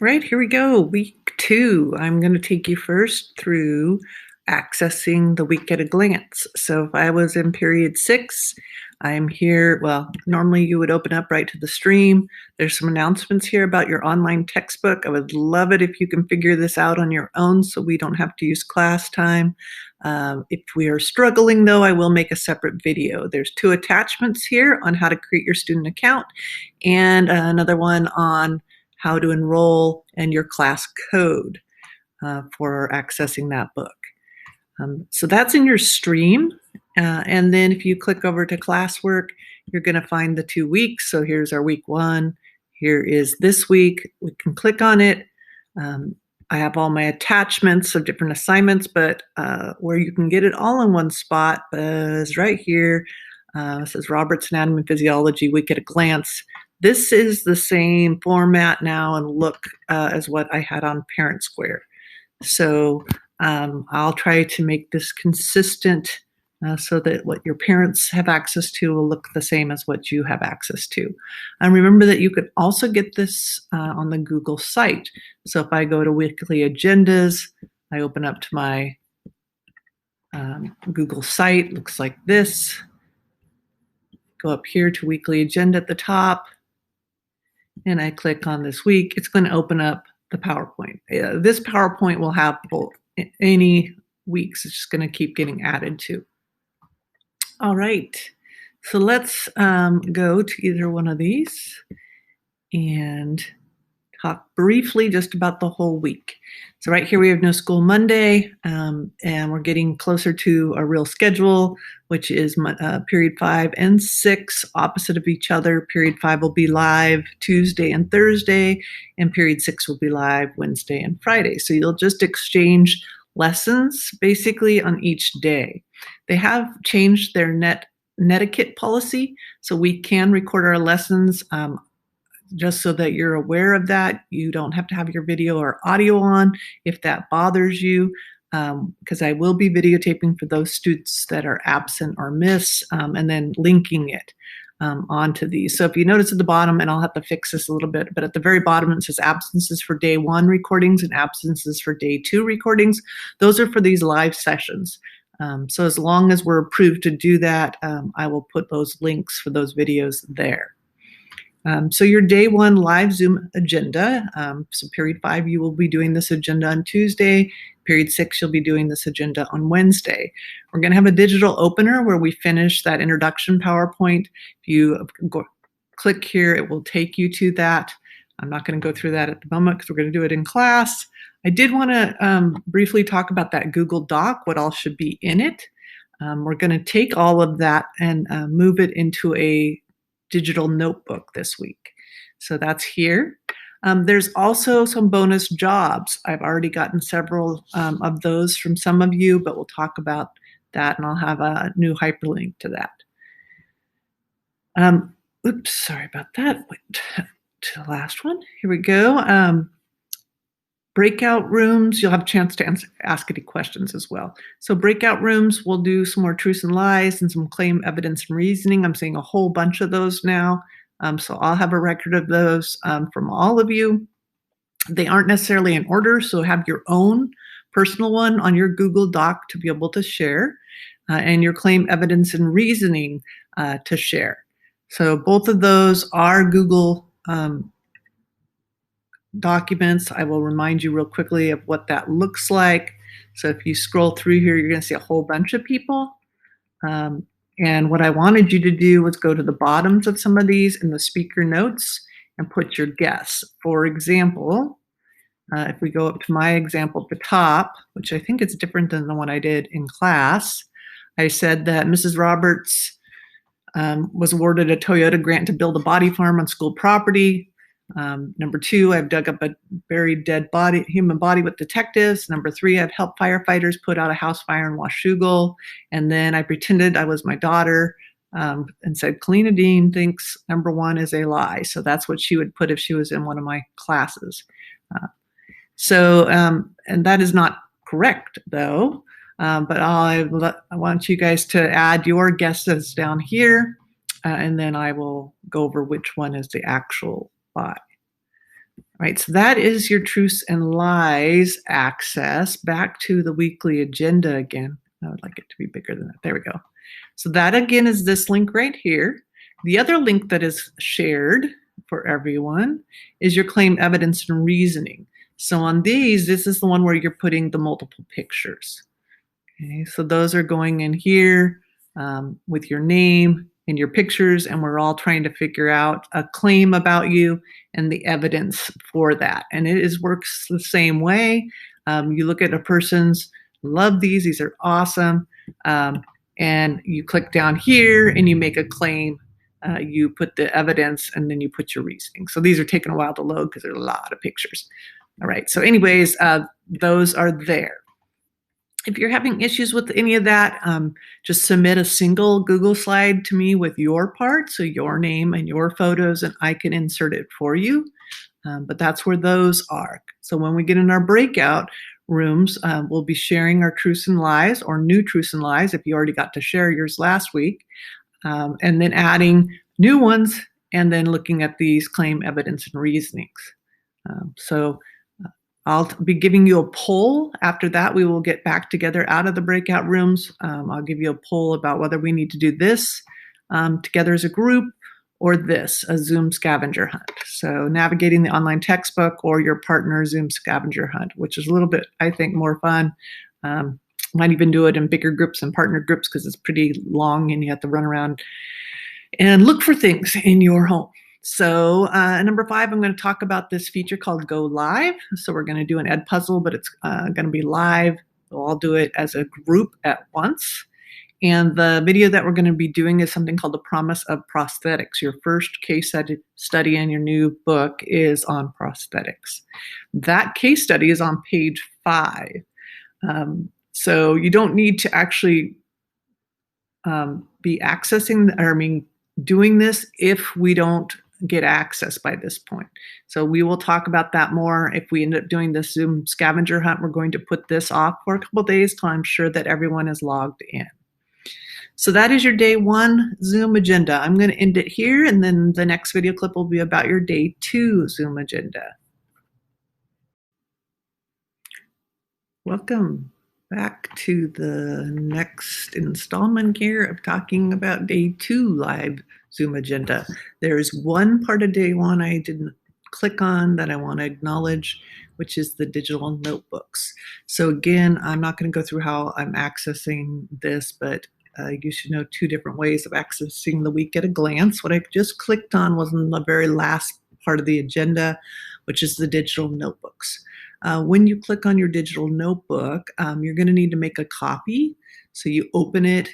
Right, here we go. Week 2. I'm going to take you first through accessing the week at a glance. So if I was in period 6, I'm here. Well, normally you would open up right to the stream. There's some announcements here about your online textbook. I would love it if you can figure this out on your own so we don't have to use class time. If we are struggling, though, I will make a separate video. There's 2 attachments here on how to create your student account and another one on how to enroll and your class code for accessing that book. So that's in your stream. And then if you click over to classwork, you're going to find the 2 weeks. So here's our week 1. Here is this week. We can click on it. I have all my attachments of different assignments, but where you can get it all in one spot is right here. It says Robert's Anatomy and Physiology Week at a Glance. This is the same format now and look as what I had on Parent Square. So I'll try to make this consistent so that what your parents have access to will look the same as what you have access to. And remember that you could also get this on the Google site. So if I go to weekly agendas, I open up to my Google site, looks like this. Go up here to weekly agenda at the top, and I click on this week. It's going to open up the PowerPoint. This PowerPoint will have both any weeks. It's just going to keep getting added to. All right, so let's go to either one of these and talk briefly just about the whole week. So right here we have no school Monday, and we're getting closer to a real schedule, which is period 5 and 6 opposite of each other. Period 5 will be live Tuesday and Thursday, and period 6 will be live Wednesday and Friday. So you'll just exchange lessons basically on each day. They have changed their netiquette policy, so we can record our lessons just so that you're aware of that. You don't have to have your video or audio on if that bothers you, because I will be videotaping for those students that are absent or miss, and then linking it onto these. So if you notice at the bottom, and I'll have to fix this a little bit, but at the very bottom it says absences for day 1 recordings and absences for day 2 recordings. Those are for these live sessions. So as long as we're approved to do that, I will put those links for those videos there. So your day 1 live Zoom agenda, so period 5, you will be doing this agenda on Tuesday. Period 6, you'll be doing this agenda on Wednesday. We're going to have a digital opener where we finish that introduction PowerPoint. If you click here, it will take you to that. I'm not going to go through that at the moment because we're going to do it in class. I did want to briefly talk about that Google Doc, what all should be in it. We're going to take all of that and move it into a digital notebook this week. So that's here. There's also some bonus jobs. I've already gotten several of those from some of you, but we'll talk about that, and I'll have a new hyperlink to that. Oops, sorry about that. Wait to the last one. Here we go. Breakout rooms, you'll have a chance to ask any questions as well. So breakout rooms, we'll do some more truths and lies and some claim, evidence, and reasoning. I'm seeing a whole bunch of those now. So I'll have a record of those from all of you. They aren't necessarily in order, so have your own personal one on your Google Doc to be able to share, and your claim, evidence, and reasoning to share. So both of those are Google documents. I will remind you real quickly of what that looks like. So if you scroll through here, you're going to see a whole bunch of people. And what I wanted you to do was go to the bottoms of some of these in the speaker notes and put your guess. For example, if we go up to my example at the top, which I think is different than the one I did in class, I said that Mrs. Roberts was awarded a Toyota grant to build a body farm on school property. Number 2, I've dug up a buried dead human body with detectives. Number 3, I've helped firefighters put out a house fire in Washougal. And then I pretended I was my daughter and said, Kalina Dean thinks number 1 is a lie. So that's what she would put if she was in one of my classes. And that is not correct, though. But I want you guys to add your guesses down here, and then I will go over which one is the actual lie. Right, so that is your truths and lies access. Back to the weekly agenda again. I would like it to be bigger than that. There we go. So that again is this link right here. The other link that is shared for everyone is your claim evidence and reasoning. So on these, this is the one where you're putting the multiple pictures. Okay, so those are going in here with your name and your pictures, and we're all trying to figure out a claim about you and the evidence for that. And it works the same way. You look at a person's, love these are awesome. And you click down here and you make a claim. You put the evidence and then you put your reasoning. So these are taking a while to load because there's a lot of pictures. All right, so anyways, those are there. If you're having issues with any of that, just submit a single Google slide to me with your part, so your name and your photos, and I can insert it for you. But that's where those are. So when we get in our breakout rooms, we'll be sharing our truths and lies, or new truths and lies if you already got to share yours last week, and then adding new ones, and then looking at these claim evidence and reasonings. So I'll be giving you a poll. After that, we will get back together out of the breakout rooms. I'll give you a poll about whether we need to do this together as a group, or this, a Zoom scavenger hunt. So navigating the online textbook or your partner Zoom scavenger hunt, which is a little bit, I think, more fun. Might even do it in bigger groups and partner groups because it's pretty long and you have to run around and look for things in your home. So number 5, I'm going to talk about this feature called Go Live. So we're going to do an ed puzzle, but it's going to be live. We'll all do it as a group at once. And the video that we're going to be doing is something called The Promise of Prosthetics. Your first case study in your new book is on prosthetics. That case study is on page 5. So you don't need to actually be accessing, doing this if we don't get access by this point. So we will talk about that more. If we end up doing this Zoom scavenger hunt, we're going to put this off for a couple of days till I'm sure that everyone is logged in. So that is your day 1 Zoom agenda. I'm going to end it here, and then the next video clip will be about your day 2 Zoom agenda. Welcome back to the next installment here of talking about day 2 live Zoom agenda. There's one part of day 1 I didn't click on that I want to acknowledge, which is the digital notebooks. So again, I'm not going to go through how I'm accessing this, but you should know 2 different ways of accessing the week at a glance. What I just clicked on was in the very last part of the agenda, which is the digital notebooks. When you click on your digital notebook, you're going to need to make a copy. So you open it,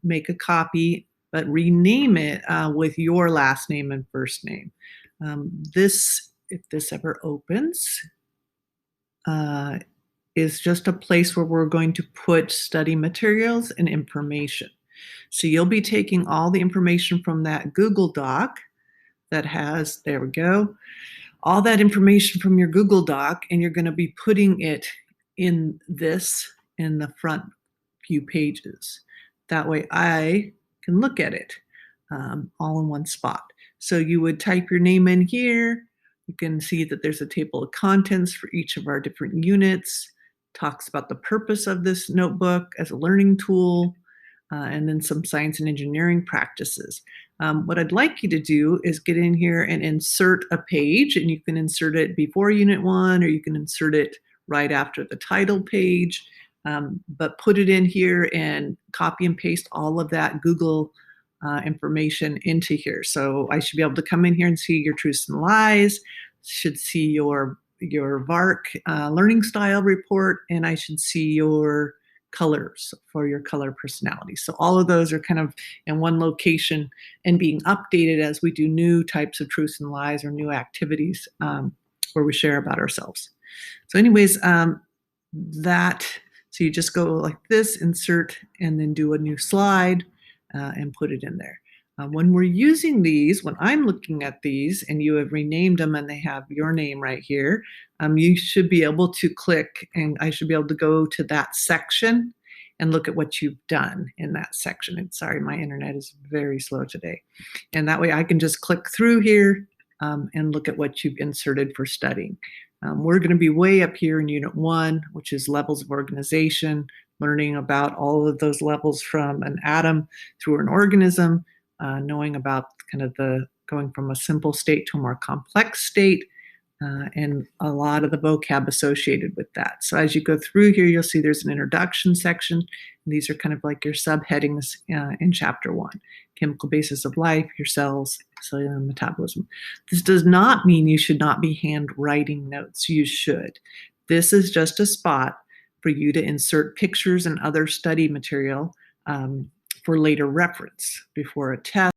make a copy, but rename it with your last name and first name. If this ever opens, is just a place where we're going to put study materials and information. So you'll be taking all the information from that Google Doc that has, there we go, all that information from your Google Doc, and you're going to be putting it in this in the front few pages. That way I can look at it all in one spot. So you would type your name in here. You can see that there's a table of contents for each of our different units. Talks about the purpose of this notebook as a learning tool, and then some science and engineering practices. What I'd like you to do is get in here and insert a page, and you can insert it before Unit 1, or you can insert it right after the title page, but put it in here and copy and paste all of that Google information into here. So I should be able to come in here and see your truths and lies, should see your VARC learning style report, and I should see your colors for your color personality. So all of those are kind of in one location and being updated as we do new types of truths and lies or new activities where we share about ourselves. So anyways, so you just go like this, insert, and then do a new slide and put it in there. When we're using these, when I'm looking at these and you have renamed them and they have your name right here, you should be able to click, and I should be able to go to that section and look at what you've done in that section. And sorry, my internet is very slow today. And that way I can just click through here and look at what you've inserted for studying. We're going to be way up here in Unit 1, which is levels of organization, learning about all of those levels from an atom through an organism, knowing about kind of the going from a simple state to a more complex state, and a lot of the vocab associated with that. So as you go through here, you'll see there's an introduction section. These are kind of like your subheadings in Chapter 1. Chemical basis of life, your cells, cellular metabolism. This does not mean you should not be handwriting notes. You should. This is just a spot for you to insert pictures and other study material for later reference before a test.